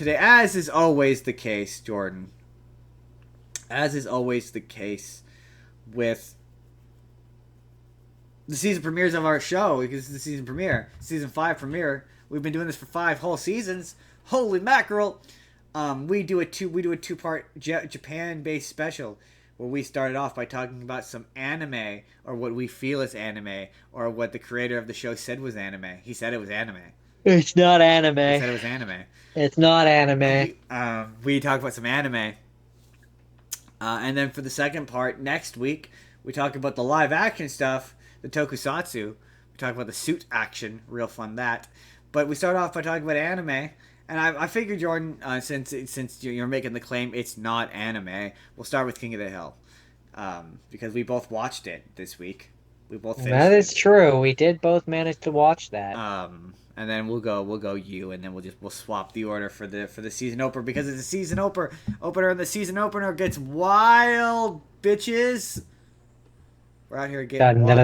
today, as is always the case, Jordan, as is always the case with the season premieres of our show, because it's the season premiere, season 5 premiere. We've been doing this for 5 whole seasons. Holy mackerel! We do a two-part Japan-based special where we started off by talking about some anime, or what we feel is anime, or what the creator of the show said was anime. He said it was anime. It's not anime. He said it was anime. It's not anime. We talked about some anime. And then for the second part, next week, we talk about the live action stuff, the tokusatsu. We talk about the suit action, real fun that. But we start off by talking about anime. And I figured, Jordan, since you're making the claim it's not anime, we'll start with King of the Hill. Because we both watched it this week. We both finished That is true. We did both manage to watch that. And then we'll go you, and then we'll swap the order for the season opener, because it's a season opener, and the season opener gets wild, bitches. We're out here getting wild. Okay,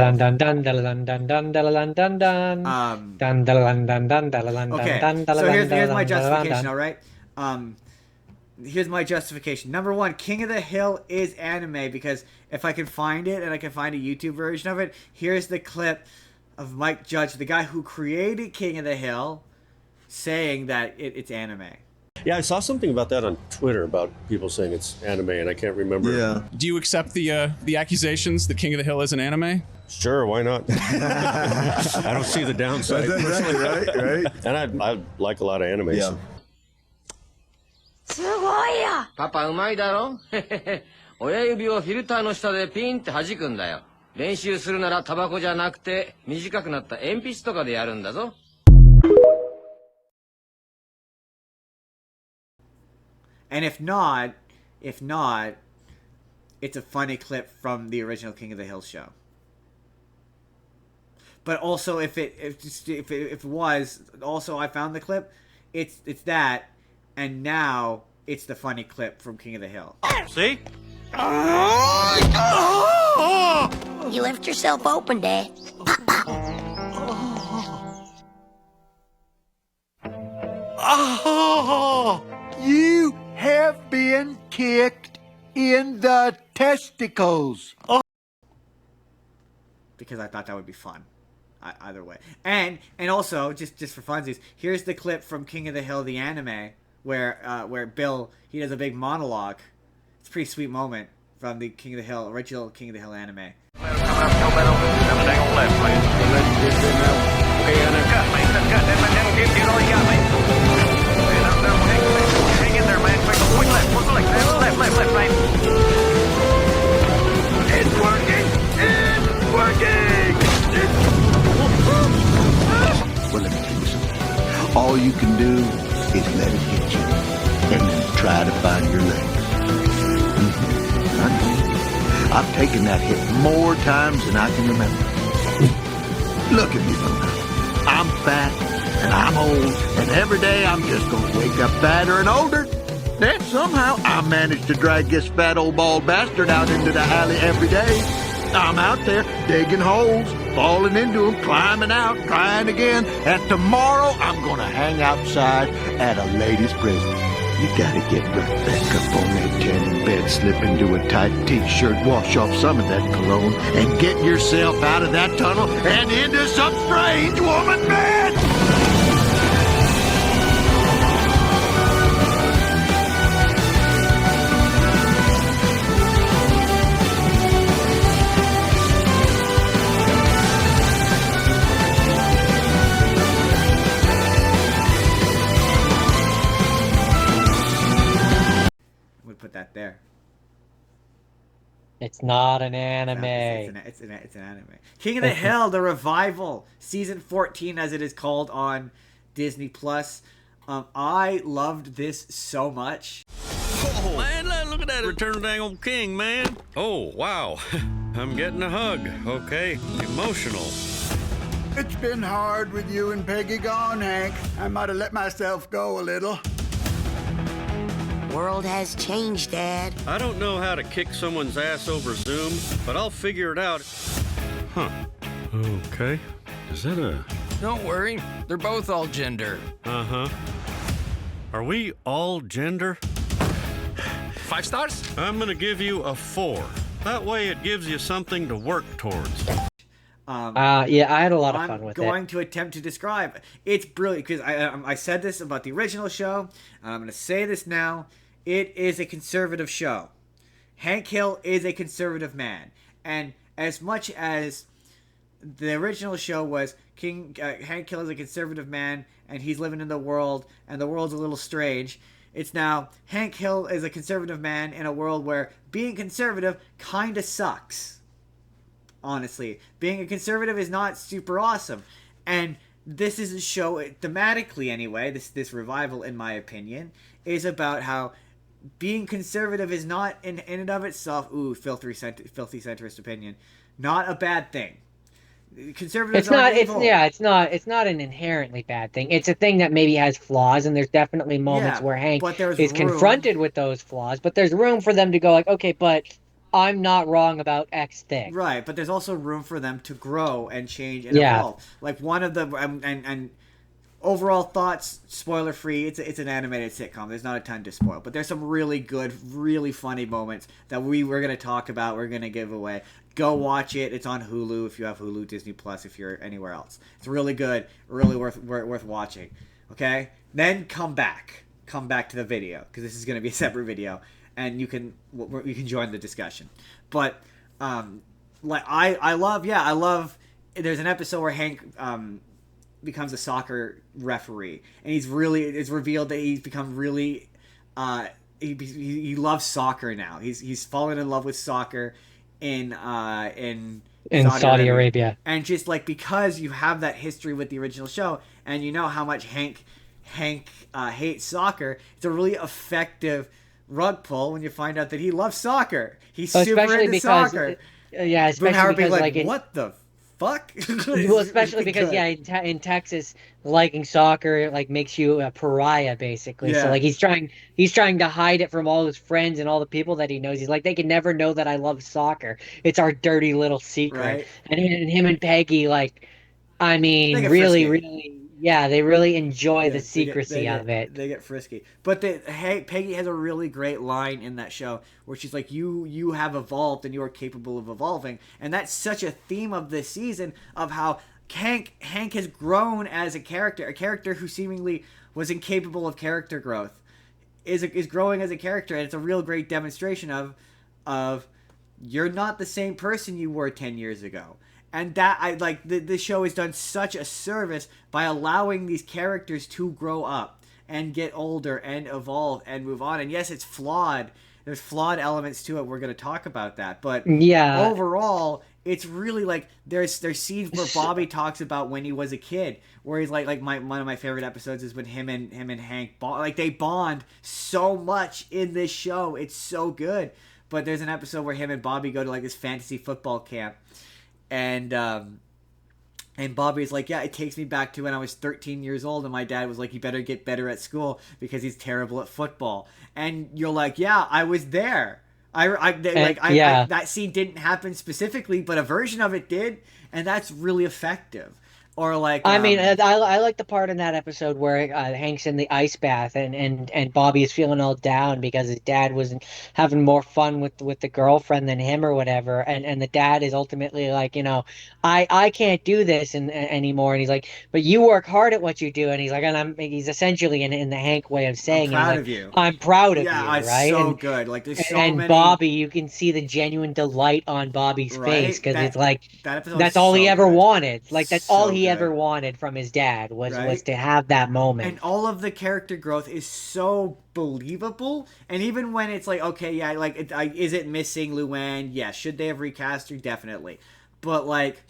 so here's my justification. All right, here's my justification. Number 1, King of the Hill is anime, because if I can find it, and I can find a YouTube version of it, here's the clip of Mike Judge, the guy who created King of the Hill, saying that it's anime. Yeah, I saw something about that on Twitter about people saying it's anime, and I can't remember. Yeah. Do you accept the accusations that King of the Hill is an anime? Sure, why not? I don't see the downside. Exactly, right? And I like a lot of anime. Yeah. すごいやパパうまいだろ親指をフィルターの下でピンって弾くんだよ練習するならタバコじゃなくて短くなった鉛筆とかでやるんだぞ And if not, it's a funny clip from the original King of the Hill show. But also, if it was, also I found the clip, it's that, and now it's the funny clip from King of the Hill. See? You left yourself open, Dad. Oh, you have been kicked in the testicles. Oh. Because I thought that would be fun. Either way. And also, just for funsies, here's the clip from King of the Hill, the anime, where Bill, he does a big monologue. It's a pretty sweet moment from the King of the Hill, original King of the Hill anime. It's working! It's working! Well, let me tell you something. All you can do is let it hit you, and then try to find your legs. I've taken that hit more times than I can remember. Look at me now. I'm fat, and I'm old, and every day I'm just going to wake up fatter and older. Then somehow I manage to drag this fat old bald bastard out into the alley every day. I'm out there digging holes, falling into them, climbing out, trying again, and tomorrow I'm going to hang outside at a ladies' prison. You gotta get right back up on that tanning bed, slip into a tight t-shirt, wash off some of that cologne, and get yourself out of that tunnel and into some strange woman bed! Put that there. It's not an anime. It's an anime. King of the Hill, the revival, season 14, as it is called on Disney Plus. I loved this so much. Oh, man, look at that Return of the Dang Old King, man. Oh, wow. I'm getting a hug. Okay, emotional. It's been hard with you and Peggy gone, Hank. I might have let myself go a little. World has changed, Dad. I don't know how to kick someone's ass over Zoom, but I'll figure it out. Huh. Okay. Is that a... Don't worry. They're both all gender. Uh-huh. Are we all gender? 5 stars? I'm gonna give you a 4. That way it gives you something to work towards. Yeah, I had a lot of fun with I'm it. going to attempt to describe. It's brilliant because I said this about the original show, and I'm going to say this now. It is a conservative show. Hank Hill is a conservative man, and as much as the original show was Hank Hill is a conservative man, and he's living in the world, and the world's a little strange. It's now Hank Hill is a conservative man in a world where being conservative kind of sucks. Honestly, being a conservative is not super awesome, and this is a show thematically anyway. This revival, in my opinion, is about how being conservative is not in and of itself. Filthy centrist opinion, not a bad thing. Conservatives It's not. aren't evil. It's not. It's not an inherently bad thing. It's a thing that maybe has flaws, and there's definitely moments Yeah, where Hank but there's is room. confronted with those flaws. But there's room for them to go like, okay, but I'm not wrong about X thing. Right, but there's also room for them to grow and change and Yeah. evolve. Like one of the and overall thoughts, spoiler free. It's an animated sitcom. There's not a ton to spoil, but there's some really good, really funny moments that we're gonna talk about. We're gonna give away. Go watch it. It's on Hulu if you have Hulu, Disney Plus if you're anywhere else. It's really good, really worth watching. Okay, then come back to the video because this is gonna be a separate video, and you can join the discussion. But like I love. There's an episode where Hank becomes a soccer referee, and it's revealed that he's become really he loves soccer now. He's fallen in love with soccer in Saudi Arabia. And just like because you have that history with the original show, and you know how much Hank hates soccer, it's a really effective rug pull when you find out that he loves soccer. He's super into soccer. Yeah, especially Boomhauer because being like what the fuck? well, especially because in Texas, liking soccer like makes you a pariah basically. Yeah. So like he's trying to hide it from all his friends and all the people that he knows. He's like, they can never know that I love soccer. It's our dirty little secret. Right. And him and Peggy, like, I mean, They get really, frisky. really. Yeah, they really enjoy the Yeah, secrecy of it. They get frisky. But Peggy has a really great line in that show where she's like, you have evolved and you are capable of evolving. And that's such a theme of this season of how Hank has grown as a character who seemingly was incapable of character growth. Is growing as a character, and it's a real great demonstration of you're not the same person you were 10 years ago. And that I like the show has done such a service by allowing these characters to grow up and get older and evolve and move on. And yes, it's flawed. There's flawed elements to it. We're going to talk about that. But Yeah. overall, it's really like there's scenes where Bobby talks about when he was a kid, where he's like one of my favorite episodes is when him and Hank they bond so much in this show. It's so good. But there's an episode where him and Bobby go to like this fantasy football camp. And Bobby's like, yeah, it takes me back to when I was 13 years old, and my dad was like, you better get better at school because he's terrible at football. And you're like, yeah, I was there. That scene didn't happen specifically, but a version of it did, and that's really effective. Or like, I mean, I like the part in that episode where Hank's in the ice bath and Bobby is feeling all down because his dad wasn't having more fun with the girlfriend than him or whatever, and the dad is ultimately like, you know, I can't do this anymore, and he's like, but you work hard at what you do, and he's like, and he's essentially in the Hank way of saying, I'm proud like, of you. I'm proud of you, yeah, it's right? so and, good. Like there's so and many. Bobby, you can see the genuine delight on Bobby's Right? face because it's like that episode that's is all he so ever good. wanted. Like that's all So he good. ever wanted from his dad was Right? to have that moment. And all of the character growth is so believable. And even when it's like, okay, yeah, like, is it missing Luann? Yes. Should they have recast her? Definitely. But like,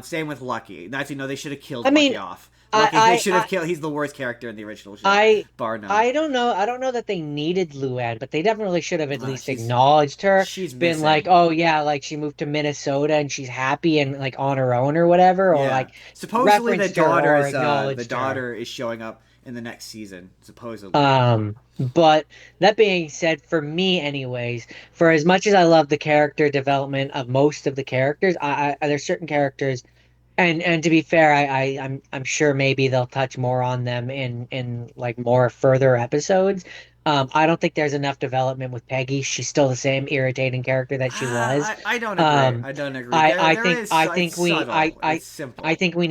same with Lucky. That's they should have killed Lucky off. Lucky, they should have killed. He's the worst character in the original show, bar none. I don't know that they needed Luann, but they definitely should have at least acknowledged her. She's been missing. like, oh yeah, like she moved to Minnesota and she's happy and like on her own or whatever, or like supposedly the referenced her or daughter acknowledged her. is showing up in the next season, supposedly. But that being said, for me anyways, for as much as I love the character development of most of the characters, I there's certain characters, And to be fair, I'm sure maybe they'll touch more on them in like more further episodes. I don't think there's enough development with Peggy. She's still the same irritating character that she was. I don't agree. Um, I don't agree. It's subtle. It's I simple. think we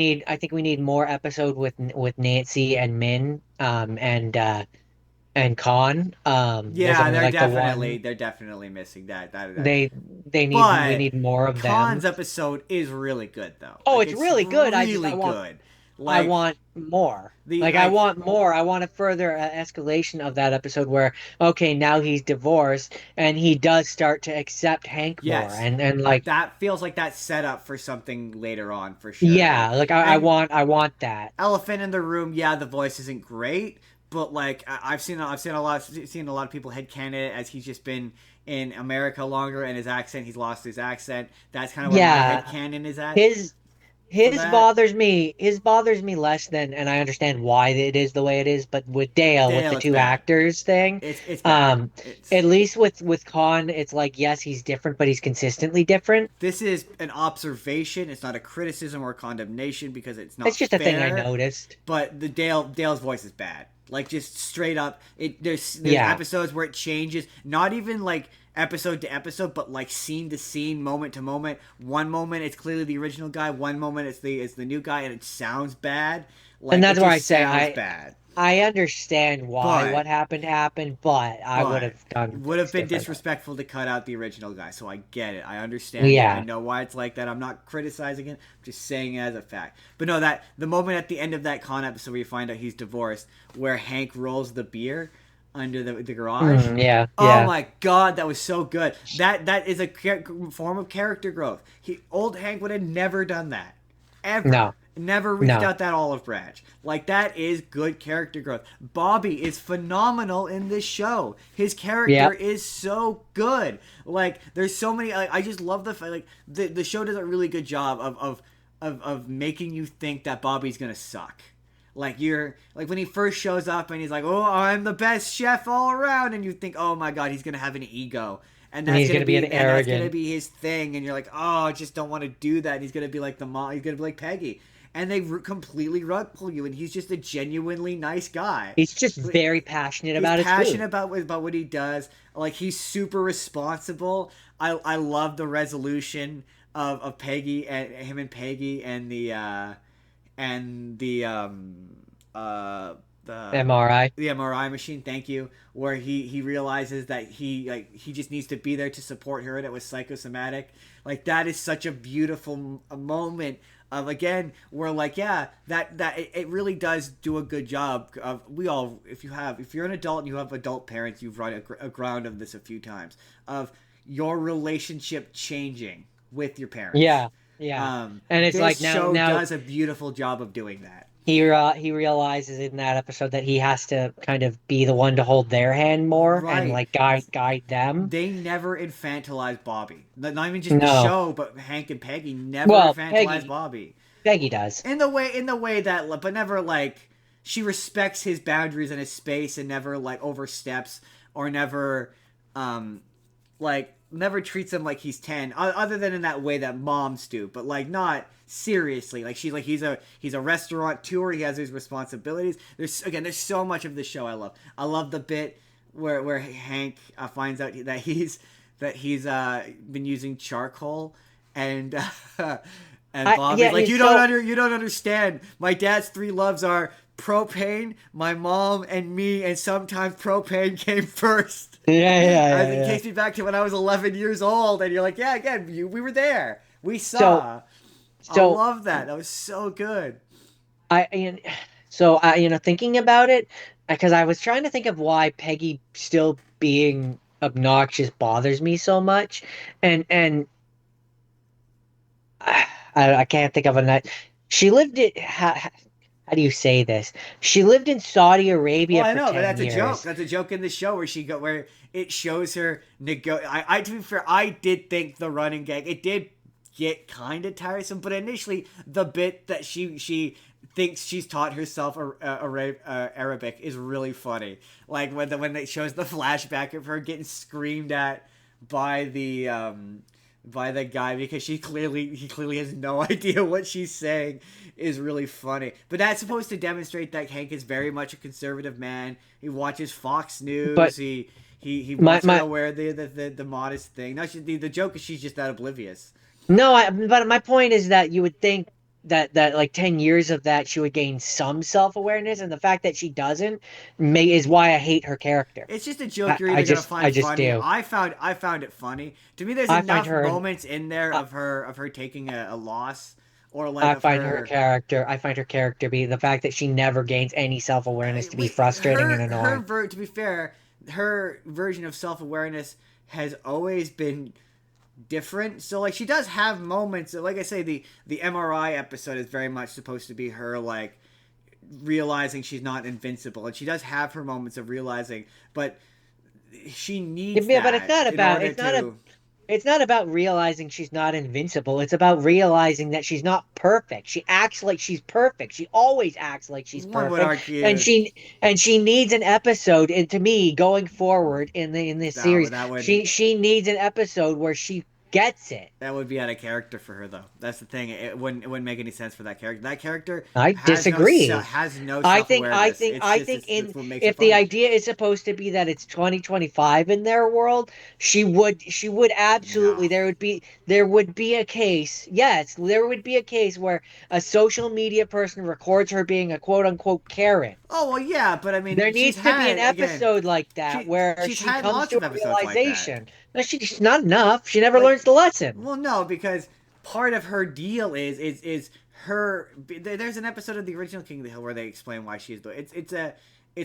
need more episode with Nancy and Min and Khan. There's Yeah, only like the one. they're definitely missing that. They we But need more of them. Khan's episode is really good though. Oh, Like it's really good. really I want good. I Like want more. the Like I want more. I want a further escalation of that episode where okay, now he's divorced and he does start to accept Hank more yes, and like that feels like that set up for something later on for sure. yeah, like And I want that. elephant in the room. Yeah, the voice isn't great, but like I've seen a lot of people headcanon it as he's just been in America longer and his accent. He's lost his accent. That's kind of where Yeah, my headcanon is at. his For his that, bothers me. His bothers me less than, and I understand why it is the way it is. But with Dale, with the It's two bad. actors thing, It's bad. um, It's at least with Khan, it's like yes, he's different, but he's consistently different. This is an observation. It's not a criticism or condemnation because it's not It's just a thing I fair. noticed. But the Dale's voice is bad. Like just straight up, there's Yeah. episodes where it changes. Not even like episode to episode, but like scene to scene, moment to moment. One moment it's clearly the original guy. One moment it's the new guy, and it sounds bad. Like, And that's it where just I say sounds bad. I understand why But- what happened, but I would have done would have been different. disrespectful to cut out the original guy. So I get it. I understand. It. Yeah. I know why it's like that. I'm not criticizing it. I'm just saying it as a fact. But no, that the moment at the end of that Con episode where you find out he's divorced, where Hank rolls the beer under the garage. Yeah, Oh yeah. my god, that was so good. That is a form of character growth. Old Hank would have never done that. Ever. No. Never reached No. out that olive branch. Like, that is good character growth. Bobby is phenomenal in this show. His character Yep. is so good. Like, there's so many. Like, I just love the show does a really good job of making you think that Bobby's gonna suck. Like when he first shows up and he's like, "Oh, I'm the best chef all around," and you think, "Oh my god, he's gonna have an ego." And that's He's gonna gonna be an and that's gonna arrogant. be his thing, and you're like, "Oh, I just don't want to do that." And he's gonna be like the mom. He's gonna be like Peggy, and they completely rug pull you, and he's just a genuinely nice guy. He's just very passionate about He's his passionate food. about what he does. Like, he's super responsible. I love the resolution of Peggy and him and Peggy and the MRI. the MRI machine. Thank you. Where he realizes that he just needs to be there to support her, and it was psychosomatic. Like, that is such a beautiful moment of, again, where like, yeah, it really does do a good job of, if you're an adult and you have adult parents, you've run a ground of this a few times, of your relationship changing with your parents. Yeah, yeah. And it's this like show now does a beautiful job of doing that. he realizes in that episode that he has to kind of be the one to hold their hand more Right. and like guide them. They never infantilize Bobby. Not even just No. the show, but Hank and Peggy never Well, infantilize Peggy- Bobby. Peggy does. In the way that, but never like, she respects his boundaries and his space and never like oversteps or never, never treats him like he's 10, other than in that way that moms do, but like not seriously. Like, she's like, he's a restaurateur, he has his responsibilities. There's so much of the show I love the bit where Hank finds out that he's been using charcoal, and Bobby's yeah, like, it's you so- don't understand. My dad's three loves are propane, my mom, and me, and sometimes propane came first. Yeah, It takes me back to when I was 11 years old, and you're like, yeah, again, we were there. We saw. So I love that. That was so good. Thinking about it, because I was trying to think of why Peggy still being obnoxious bothers me so much, and I can't think of a night. She lived it. How do you say this? She lived in Saudi Arabia Well, I for know, 10 but that's years. a joke. That's a joke in the show where it shows her to be fair, I did think the running gag, it did get kind of tiresome, but initially the bit that she thinks she's taught herself Arabic is really funny. Like when it shows the flashback of her getting screamed at by the by the guy because he clearly has no idea what she's saying is really funny. But that's supposed to demonstrate that Hank is very much a conservative man. He watches Fox News. But he wants her to wear the modest thing. No, the joke is she's just that oblivious. No, but my point is that you would think that like 10 years of that she would gain some self-awareness, and the fact that she doesn't is why I hate her character. It's just a joke you're either gonna find funny. Do. I found it funny. To me, there's enough moments in there of her taking a loss, or like I find her character be the fact that she never gains any self-awareness to be frustrating and annoying. To be fair, her version of self-awareness has always been different. So like she does have moments, like I say, the MRI episode is very much supposed to be her like realizing she's not invincible, and she does have her moments of realizing, but she needs but it's not about realizing she's not invincible. It's about realizing that she's not perfect. She acts like she's perfect. She always acts like she's perfect. And she needs an episode, and to me, going forward in this series, she needs an episode where she gets it. That would be out of character for her, though. That's the thing. It wouldn't make any sense for that character. That character disagree. Has no self-awareness. If the idea is supposed to be that it's 2025 in their world, she would absolutely. No. There would be a case. Yes, there would be a case where a social media person records her being a quote unquote Karen. Oh well, yeah, but I mean, there needs to be an episode like that where she comes to a realization. Like no, she's not enough. She never learns the lesson. Well, no, because part of her deal is her. There's an episode of the original King of the Hill where they explain why she's the.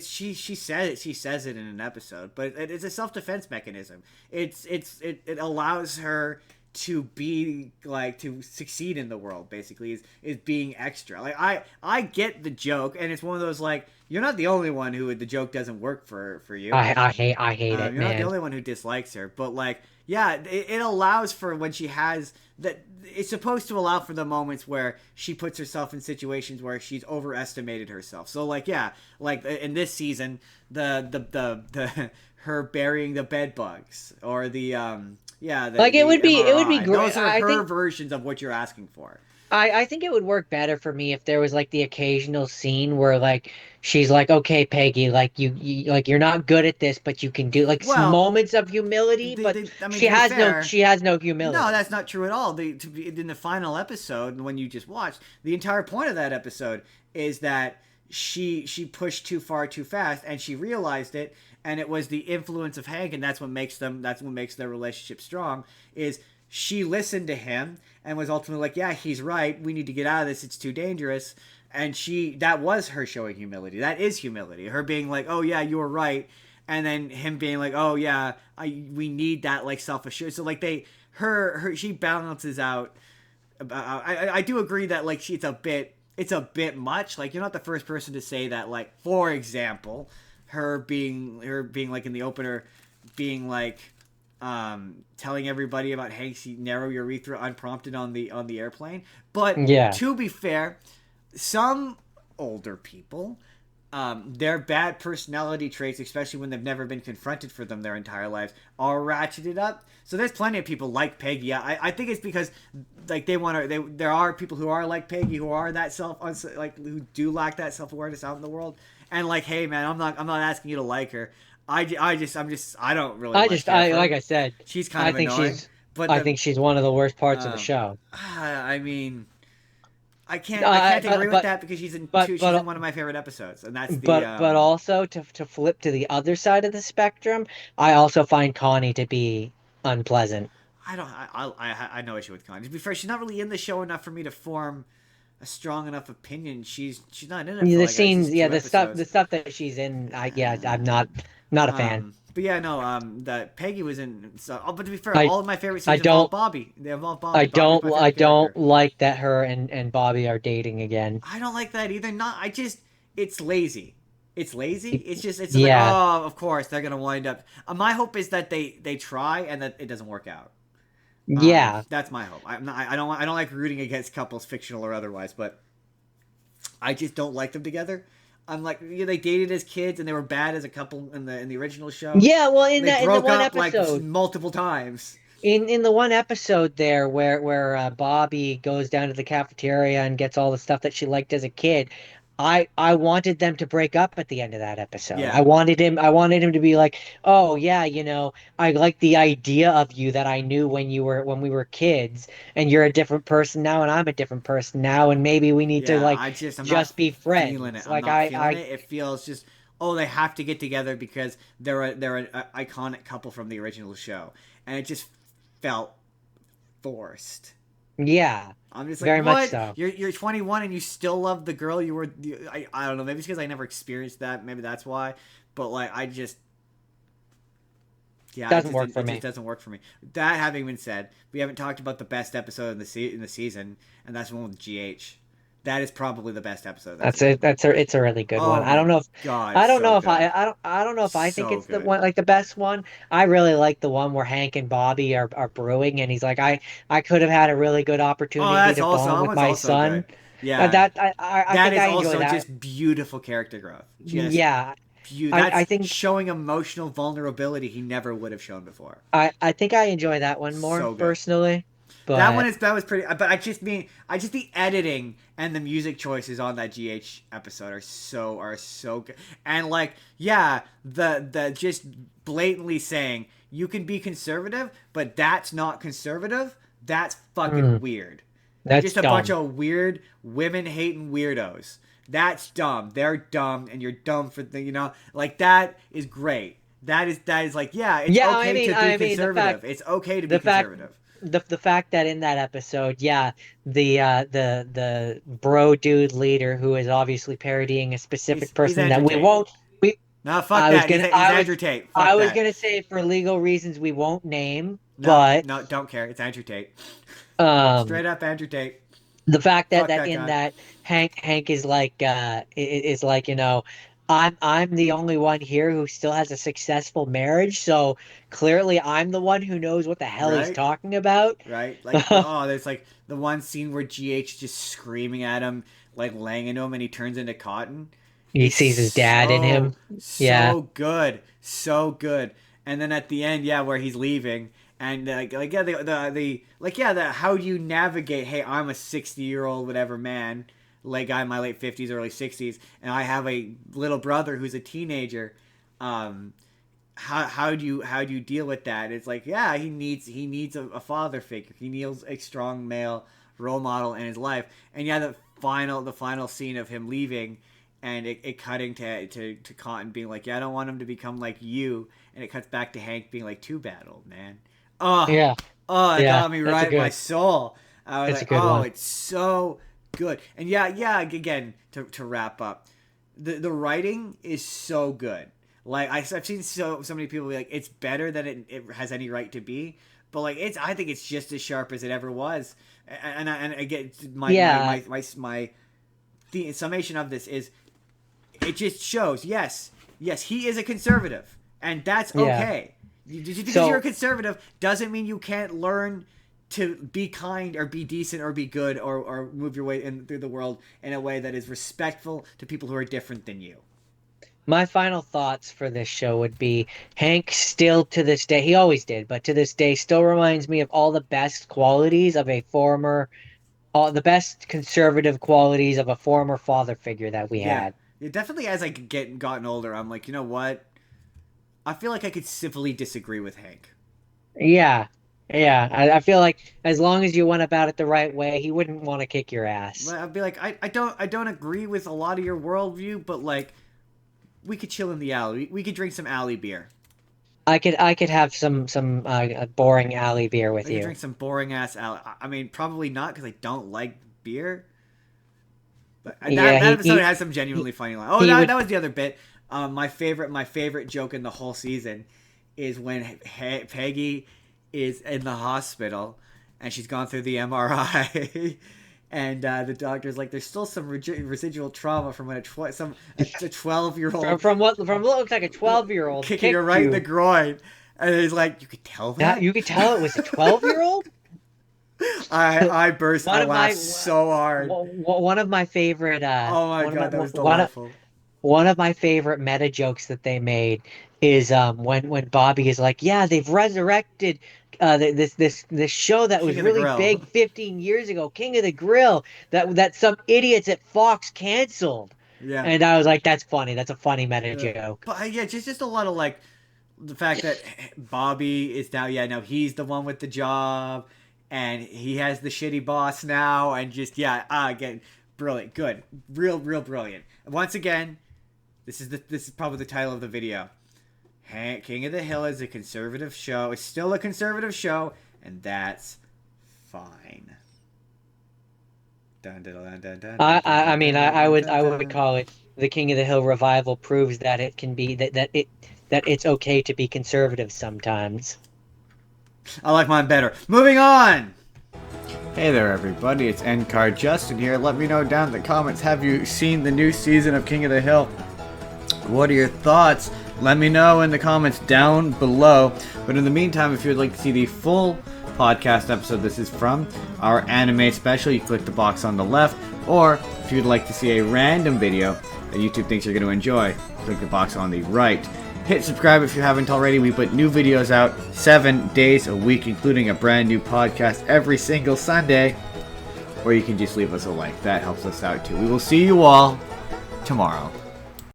She says it in an episode, but it's a self-defense mechanism. It allows her to be like to succeed in the world. Basically, is being extra. Like I get the joke, and it's one of those like. You're not the only one who the joke doesn't work for you. I hate it, You're man. not the only one who dislikes her, but like, yeah, it allows for when she has that. It's supposed to allow for the moments where she puts herself in situations where she's overestimated herself. So like, yeah, like in this season, the her burying the bed bugs or the it would be great. Those are her versions of what you're asking for. I think it would work better for me if there was like the occasional scene where like she's like, okay, Peggy, like you like you're not good at this, but you can do like moments of humility. But she has no humility. No, that's not true at all. In the final episode, when you just watched, the entire point of that episode is that she pushed too far too fast, and she realized it, and it was the influence of Hank, and that's what makes their relationship strong. Is she listened to him and was ultimately like, yeah, he's right. We need to get out of this. It's too dangerous. And that was her showing humility. That is humility. Her being like, oh yeah, you were right. And then him being like, oh yeah, we need that like self-assurance. So like she balances out. I do agree that like it's a bit much. Like you're not the first person to say that. Like for example, her being like in the opener, being like, telling everybody about Hank's narrow urethra unprompted on the airplane. But to be fair, some older people, their bad personality traits, especially when they've never been confronted for them their entire lives, are ratcheted up. So there's plenty of people like Peggy. I think it's because like there are people who are like Peggy who are that who do lack that self-awareness out in the world. And like, hey man, I'm not asking you to like her. I don't really. Like I said, she's kind of annoying. I think she's one of the worst parts of the show. I mean, I can't agree with that because she's in one of my favorite episodes, and that's the. But also to flip to the other side of the spectrum, I also find Connie to be unpleasant. I no issue with Connie. To be fair, she's not really in the show enough for me to form a strong enough opinion. She's not in it. The scenes, the stuff that she's in. I'm not a fan. But yeah, no. That Peggy was in. But to be fair, all of my favorite scenes involve Bobby. They involve Bobby. I don't like that her and Bobby are dating again. I don't like that either. It's lazy. It's lazy. It's like, oh, of course they're gonna wind up. My hope is that they try and that it doesn't work out. That's my hope. I don't like rooting against couples, fictional or otherwise, but I just don't like them together. I'm like, they dated as kids and they were bad as a couple in the original show. Yeah, well, they broke in the one up episode, like multiple times. In the one episode there where Bobby goes down to the cafeteria and gets all the stuff that she liked as a kid, I wanted them to break up at the end of that episode. Yeah. I wanted him to be like, "Oh yeah, I like the idea of you that I knew when we were kids, and you're a different person now and I'm a different person now, and maybe we need to Yeah, like I'm not just be feeling friends." it. I'm Like not feeling it. It feels just, oh, they have to get together because they're an iconic couple from the original show, and it just felt forced. yeah, I'm just like, very much what? so. You're 21 and you still love the girl you were. I don't know. Maybe it's because I never experienced that. Maybe that's why. But like, I just. Yeah, Doesn't work for it me. just doesn't work for me. That having been said, we haven't talked about the best episode in the season, and that's the one with GH. That is probably the best episode. That's it. It's a really good one. I don't know if God, I don't so know if good. I don't know if I think So it's the good. one like the best one. I really like the one where Hank and Bobby are brewing, and he's like, I could have had a really good Oh, opportunity that's to also bond that with one's my also son. good. Yeah, I that think is I enjoy also that. just beautiful character growth. Just Yeah, that's I think showing emotional vulnerability he never would have shown before. I think I enjoy that one more So good. personally. That But was pretty. But I just the editing and the music choices on that GH episode are so good. And like, yeah, the just blatantly saying you can be conservative, but that's not conservative. That's fucking weird. You're that's just a dumb. bunch of weird women hating weirdos. That's dumb. They're dumb, and you're dumb for like that is great. That is like, yeah, it's Yeah, okay to be conservative. It's okay to be the fact conservative. the fact that in that episode, yeah, the bro dude leader who is obviously parodying a specific He's person that Andrew we Tate. won't we No, fuck I was that. gonna He's Andrew Tate. Fuck I was that. gonna say for legal reasons we won't name, No, but no, don't care. It's Andrew Tate. um Straight up Andrew Tate. the fact that Fuck that in guy. that Hank is like is like, I'm the only one here who still has a successful marriage, so clearly I'm the one who knows what the hell he's Right? talking about. Right? Like, oh, there's like the one scene where GH just screaming at him, like laying into him, and he turns into cotton. He sees his dad in him. Yeah. So good, so good. And then at the end, yeah, where he's leaving, and like yeah, the how do you navigate? Hey, I'm a 60-year-old whatever man, like guy in my late 50s, early 60s, and I have a little brother who's a teenager. How do you deal with that? It's like, yeah, he needs a father figure. He needs a strong male role model in his life. And yeah, the final scene of him leaving, and it cutting to Cotton being like, yeah, I don't want him to become like you, and it cuts back to Hank being like, too bad, old man. Oh, Yeah. oh, it Yeah, got me that's a right in my good- soul. I was that's a like, good oh, one. it's so good. And yeah, again, to wrap up, the writing is so good. Like I've seen so many people be like, it's better than it has any right to be, but like I think it's just as sharp as it ever was. And I get my the summation of this is, it just shows, yes, he is a conservative, and that's okay. Just because So- you're a conservative doesn't mean you can't learn to be kind or be decent or be good or move your way through the world in a way that is respectful to people who are different than you. My final thoughts for this show would be Hank still to this day, he always did, but to this day still reminds me of all the best qualities of all the best conservative qualities of a former father figure that we Yeah. had. Yeah, definitely as I gotten older, I'm like, you know what? I feel like I could civilly disagree with Hank. Yeah. Yeah. I feel like as long as you went about it the right way, he wouldn't want to kick your ass. I'd be like, I don't agree with a lot of your worldview, but like, we could chill in the alley. We could drink some alley beer. I could have some boring alley beer with We could you. drink some boring ass alley. I mean, probably not because I don't like beer. But Yeah, that episode he- has some genuinely funny lines. Oh, he would- that was the other bit. My favorite joke in the whole season is when Peggy is in the hospital and she's gone through the MRI. And the doctor's like, there's still some residual trauma from when a 12-year-old From what looks like a 12-year-old kicking her right in the groin. And he's like, you could tell that? You could tell it was a 12-year-old? I burst. I laughed so hard. One of my favorite. Oh my one god, of that my, was delightful. one of my favorite meta jokes that they made is when Bobby is like, yeah, they've resurrected this show that was King of the really Grill. big 15 years ago, King of the Grill, that some idiots at Fox canceled. Yeah. And I was like, that's funny. That's a funny meta joke. But yeah, just a lot of like the fact that Bobby is now he's the one with the job, and he has the shitty boss now, and just again, brilliant, good, real brilliant. Once again, this is probably the title of the video. King of the Hill is a conservative show. It's still a conservative show, and that's fine. I mean, I would call it the King of the Hill revival proves that it can be that it's okay to be conservative sometimes. I like mine better. Moving on. Hey there, everybody. It's Endcard Justin here. Let me know down in the comments. Have you seen the new season of King of the Hill? What are your thoughts? Let me know in the comments down below. But in the meantime, if you'd like to see the full podcast episode this is from, our anime special, you click the box on the left. Or if you'd like to see a random video that YouTube thinks you're going to enjoy, click the box on the right. Hit subscribe if you haven't already. We put new videos out 7 days a week, including a brand new podcast every single Sunday. Or you can just leave us a like. That helps us out too. We will see you all tomorrow.